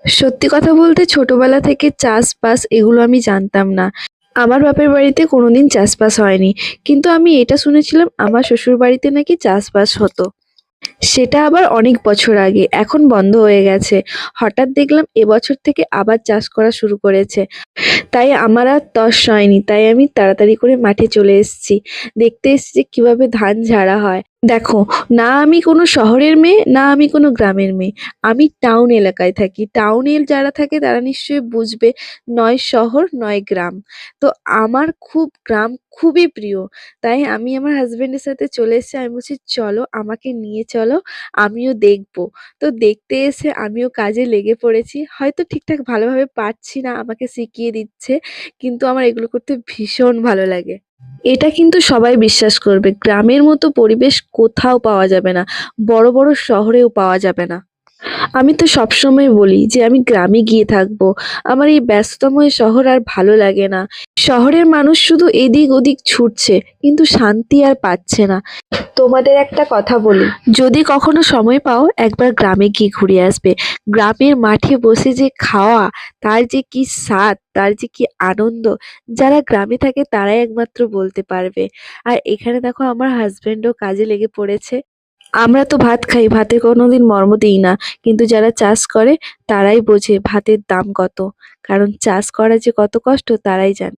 সত্যি কথা বলতে ছোটবেলা থেকে চাষবাস এগুলো আমি জানতাম না। আমার বাপের বাড়িতে কোনোদিন চাষবাস হয়নি। কিন্তু আমি এটা শুনেছিলাম আমার শ্বশুর বাড়িতে নাকি চাষবাস হতো। সেটা আবার অনেক বছর আগে, এখন বন্ধ হয়ে গেছে। হঠাৎ দেখলাম এবছর থেকে আবার চাষ করা শুরু করেছে। তাই আমার আর তর সয়নি, তাই আমি তাড়াতাড়ি করে মাঠে চলে এসেছি। দেখতে এসেছি কিভাবে ধান ঝাড়া হয়। দেখো, না আমি কোনো শহরের মেয়ে, না আমি কোনো গ্রামের মেয়ে। আমি টাউন এলাকায় থাকি। টাউনে যারা থাকে তারা নিশ্চয়ই বুঝবে, নয় শহর নয় গ্রাম। তো আমার খুব গ্রাম খুবই প্রিয়। তাই আমি আমার হাসব্যান্ডের সাথে চলে এসেছি। আমি বলছি, চলো আমাকে নিয়ে চলো, আমিও দেখবো। তো দেখতে এসে আমিও কাজে লেগে পড়েছি। হয়তো ঠিকঠাক ভালোভাবে পারছি না, আমাকে শিখিয়ে দিচ্ছে। কিন্তু আমার এগুলো করতে ভীষণ ভালো লাগে। এটা কিন্তু সবাই বিশ্বাস করবে, গ্রামের মতো পরিবেশ কোথাও পাওয়া যাবে না। বড় বড় শহরেও পাওয়া যাবে না। আমি তো সবসময় বলি যে আমি গ্রামে গিয়ে থাকবো। আমার এই ব্যস্তময় শহর আর ভালো লাগে না। শহরের মানুষ শুধু এদিক ওদিক ছুটছে, কিন্তু শান্তি আর পাচ্ছে না। তোমাদের একটা কথা বলি, যদি কখনো সময় পাও একবার গ্রামে গিয়ে ঘুরে আসবে। গ্রামের মাঠে বসে যে খাওয়া, তার যে কি স্বাদ, তার যে কি আনন্দ, যারা গ্রামে থাকে তারাই একমাত্র বলতে পারবে। আর এখানে দেখো আমার হাজবেন্ডও কাজে লেগে পড়েছে। আমরা তো ভাত খাই, ভাতের কোনোদিন মর্ম দিই না। কিন্তু যারা চাষ করে তারাই বোঝে ভাতের দাম কত। কারণ চাষ করা যে কত কষ্ট তারাই জানে।